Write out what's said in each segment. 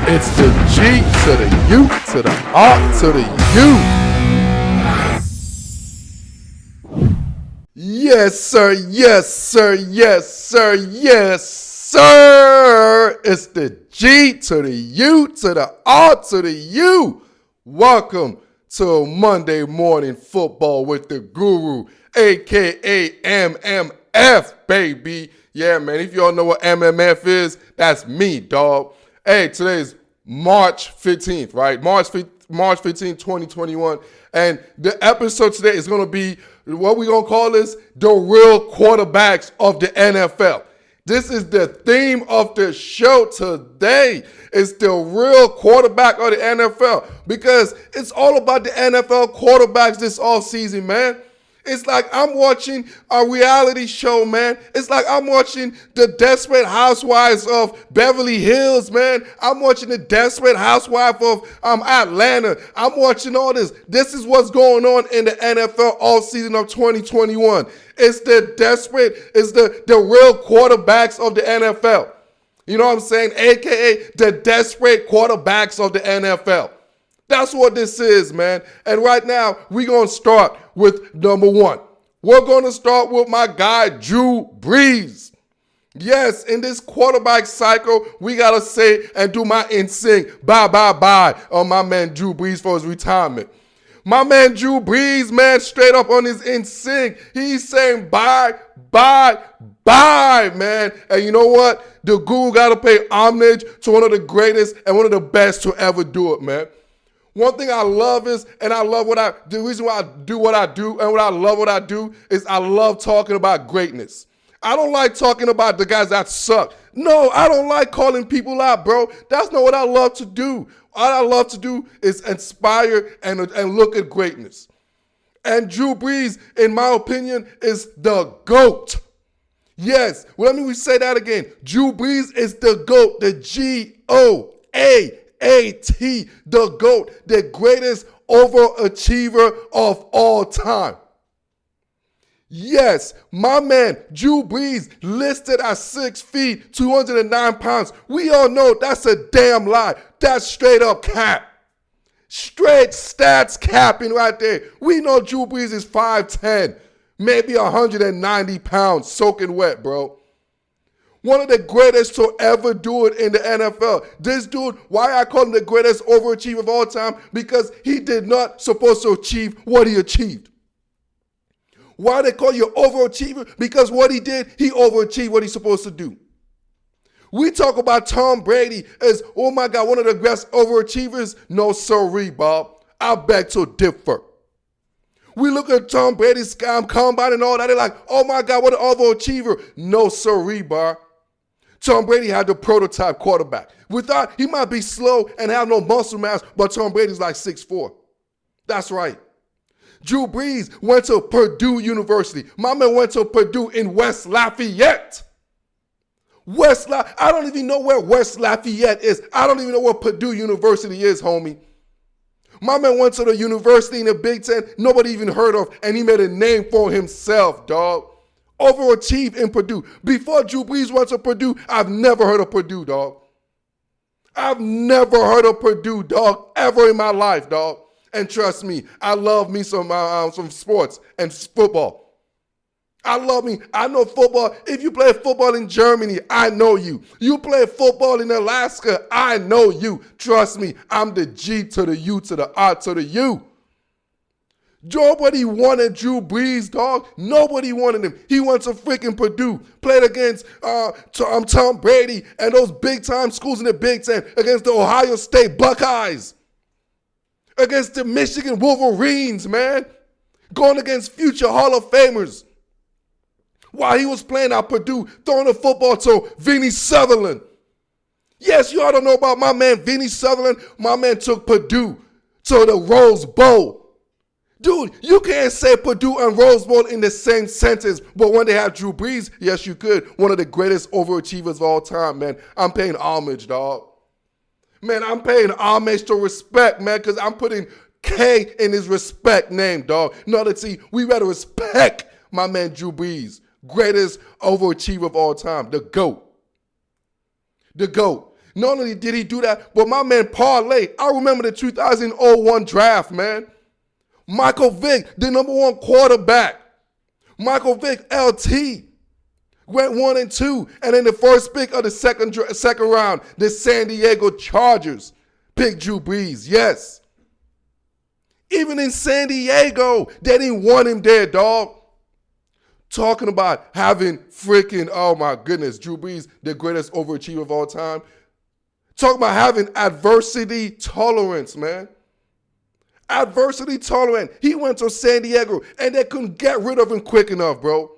It's the G to the U to the R to the U. Yes, sir. Yes, sir. Yes, sir. Yes, sir. It's the G to the U to the R to the U. Welcome to Monday Morning Football with the Guru, a.k.a. MMF, baby. Yeah, man, if y'all know what MMF is, that's me, dog. Hey, today is March 15th, right? March 15th, 2021. And the episode today is going to be, what we're going to call this, the real quarterbacks of the NFL. This is the theme of the show today. It's the real quarterback of the NFL because it's all about the NFL quarterbacks this offseason, man. It's like I'm watching a reality show, man. It's like I'm watching the Desperate Housewives of Beverly Hills, man. I'm watching the Desperate Housewife of Atlanta. I'm watching all this. This is what's going on in the NFL all season of 2021. It's the real quarterbacks of the NFL. You know what I'm saying? AKA the desperate quarterbacks of the NFL. That's what this is, man. And right now, we're going to start with number one. We're going to start with my guy, Drew Brees. Yes, in this quarterback cycle, we got to say and do my in-sync bye on my man Drew Brees for his retirement. My man Drew Brees, man, straight up on his in-sync. He's saying bye, man. And you know what? The Guru got to pay homage to one of the greatest and one of the best to ever do it, man. One thing I love is, and I love the reason why I do what I do and what I love what I do is I love talking about greatness. I don't like talking about the guys that suck. No, I don't like calling people out, bro. That's not what I love to do. All I love to do is inspire and look at greatness. And Drew Brees, in my opinion, is the GOAT. Yes, well, let me say that again. Drew Brees is the GOAT, the GOAT. The GOAT, the greatest overachiever of all time. Yes, my man, Drew Brees, listed at 6 feet, 209 pounds. We all know that's a damn lie. That's straight up cap. Straight stats capping right there. We know Drew Brees is 5'10", maybe 190 pounds, soaking wet, bro. One of the greatest to ever do it in the NFL. This dude, why I call him the greatest overachiever of all time? Because he did not supposed to achieve what he achieved. Why they call you overachiever? Because what he did, he overachieved what he's supposed to do. We talk about Tom Brady as, oh my God, one of the best overachievers. No, sorry, Bob. I beg to differ. We look at Tom Brady's combine and all that. They're like, oh my God, what an overachiever. No, sorry, Bob. Tom Brady had the prototype quarterback. We thought he might be slow and have no muscle mass, but Tom Brady's like 6'4". That's right. Drew Brees went to Purdue University. My man went to Purdue in West Lafayette. I don't even know where West Lafayette is. I don't even know where Purdue University is, homie. My man went to the university in the Big Ten nobody even heard of, and he made a name for himself, dog. Overachieved in Purdue. Before Drew Brees went to Purdue, I've never heard of Purdue, dog. I've never heard of Purdue, dog, ever in my life, dog. And trust me, I love me some sports and football. I know football. If you play football in Germany, I know you. You play football in Alaska, I know you. Trust me, I'm the G to the U to the R to the U. Nobody wanted Drew Brees, dog. Nobody wanted him. He went to freaking Purdue, played against Tom Brady and those big-time schools in the Big Ten, against the Ohio State Buckeyes, against the Michigan Wolverines, man, going against future Hall of Famers. While he was playing at Purdue, throwing the football to Vinny Sutherland. Yes, you all don't know about my man Vinny Sutherland. My man took Purdue to the Rose Bowl. Dude, you can't say Purdue and Rose Bowl in the same sentence, but when they have Drew Brees, yes, you could. One of the greatest overachievers of all time, man. I'm paying homage, dog. Man, I'm paying homage to respect, man, because I'm putting K in his respect name, dog. No, let's see, we better respect my man Drew Brees, greatest overachiever of all time, the GOAT. The GOAT. Not only did he do that, but my man parlay. I remember the 2001 draft, man. Michael Vick, the number one quarterback. Michael Vick, LT, went 1 and 2. And then the first pick of the second round, the San Diego Chargers picked Drew Brees. Yes. Even in San Diego, they didn't want him there, dog. Talking about having freaking, oh my goodness, Drew Brees, the greatest overachiever of all time. Talking about having adversity tolerance, man. Adversity tolerant. He went to San Diego and they couldn't get rid of him quick enough, bro.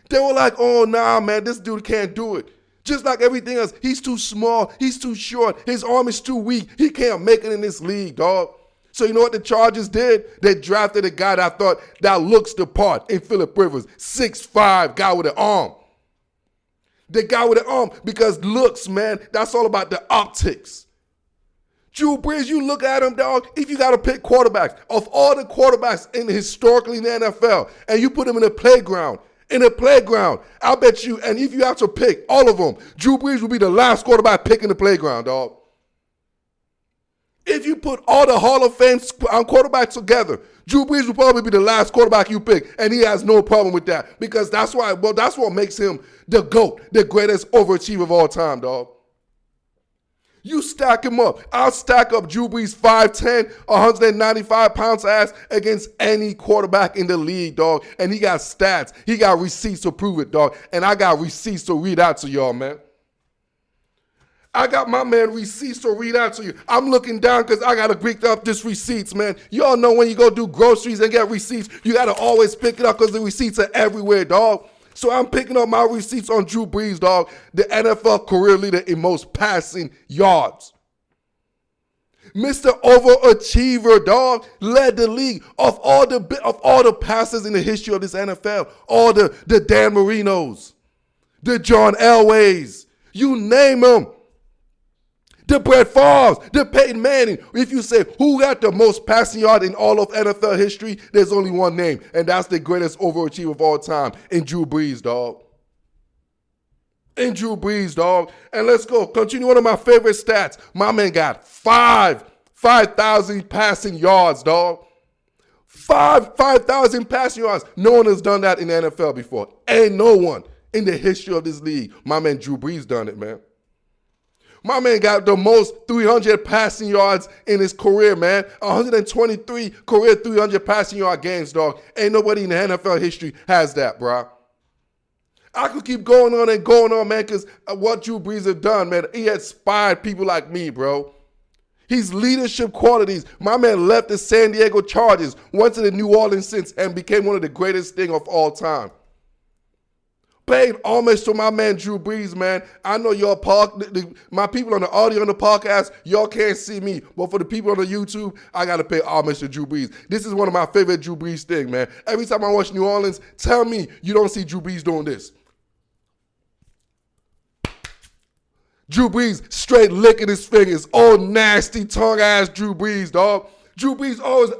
They were like, oh, nah, man, this dude can't do it. Just like everything else, he's too small, he's too short, his arm is too weak. He can't make it in this league, dog. So you know what the Chargers did? They drafted a guy that I thought that looks the part in Phillip Rivers. 6'5", guy with an arm. The guy with an arm, because looks, man, that's all about the optics. Drew Brees, you look at him, dog, if you got to pick quarterbacks, of all the quarterbacks historically in the NFL, and you put him in a playground, I bet you, and if you have to pick all of them, Drew Brees will be the last quarterback pick in the playground, dog. If you put all the Hall of Fame quarterbacks together, Drew Brees will probably be the last quarterback you pick, and he has no problem with that, because that's what makes him the GOAT, the greatest overachiever of all time, dog. You stack him up. I'll stack up Drew Brees 5'10", 195 pounds ass against any quarterback in the league, dog. And he got stats. He got receipts to prove it, dog. And I got receipts to read out to y'all, man. I got my man receipts to read out to you. I'm looking down because I got to pick up this receipts, man. Y'all know when you go do groceries and get receipts, you got to always pick it up because the receipts are everywhere, dog. So I'm picking up my receipts on Drew Brees, dog, the NFL career leader in most passing yards. Mr. Overachiever, dog, led the league of all the passes in the history of this NFL. All the Dan Marinos, the John Elways, you name them. The Brett Favres, the Peyton Manning. If you say who got the most passing yard in all of NFL history, there's only one name, and that's the greatest overachiever of all time, in Drew Brees, dog. In Drew Brees, dog. And let's go. Continue one of my favorite stats. My man got 5,000 passing yards, dog. 5,000 passing yards. No one has done that in the NFL before. Ain't no one in the history of this league. My man Drew Brees done it, man. My man got the most 300 passing yards in his career, man. 123 career 300 passing yard games, dog. Ain't nobody in the NFL history has that, bro. I could keep going on and going on, man, because what Drew Brees have done, man, he inspired people like me, bro. His leadership qualities. My man left the San Diego Chargers, went to the New Orleans Saints, and became one of the greatest things of all time. Paid homage to my man Drew Brees, man. I know y'all, my people on the audio on the podcast, y'all can't see me. But for the people on the YouTube, I got to pay homage to Drew Brees. This is one of my favorite Drew Brees things, man. Every time I watch New Orleans, tell me you don't see Drew Brees doing this. Drew Brees straight licking his fingers. Oh, nasty tongue-ass Drew Brees, dog. Drew Brees always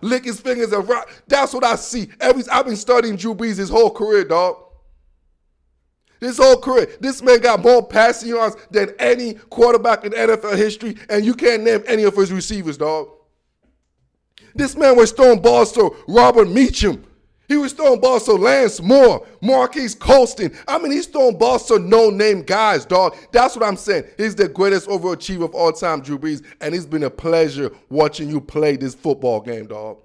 lick his fingers and rock. That's what I see. I've been studying Drew Brees his whole career, dog. His whole career. This man got more passing yards than any quarterback in NFL history, and you can't name any of his receivers, dog. This man was throwing balls to Robert Meacham. He was throwing balls to Lance Moore, Marquise Colston. I mean, he's throwing balls to no-name guys, dog. That's what I'm saying. He's the greatest overachiever of all time, Drew Brees, and it's been a pleasure watching you play this football game, dog.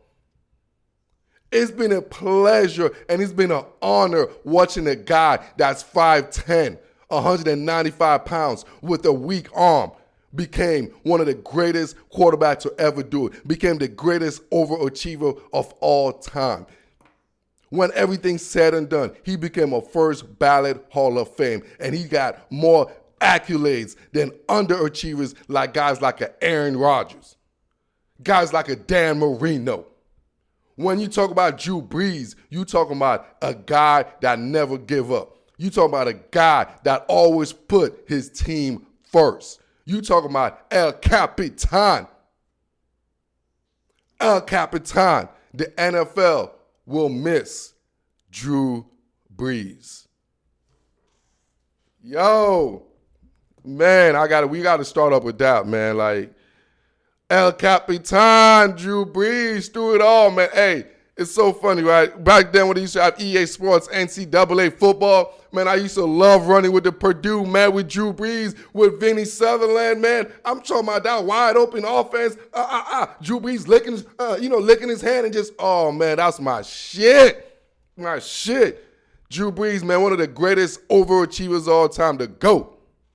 It's been a pleasure, and it's been an honor watching a guy that's 5'10", 195 pounds with a weak arm became one of the greatest quarterbacks to ever do it, became the greatest overachiever of all time. When everything's said and done, he became a first ballot Hall of Fame, and he got more accolades than underachievers like guys like a Aaron Rodgers, guys like a Dan Marino. When you talk about Drew Brees, you talking about a guy that never give up. You talking about a guy that always put his team first. You talking about El Capitan. El Capitan. The NFL will miss Drew Brees. Yo, Man, we gotta start up with that, man. Like El Capitan, Drew Brees, through it all, man. Hey, it's so funny, right? Back then when they used to have EA Sports, NCAA football, man, I used to love running with the Purdue, man, with Drew Brees, with Vinny Sutherland, man. I'm talking about that wide open offense. Drew Brees licking his hand and just, oh, man, that's my shit. My shit. Drew Brees, man, one of the greatest overachievers of all time, the GOAT.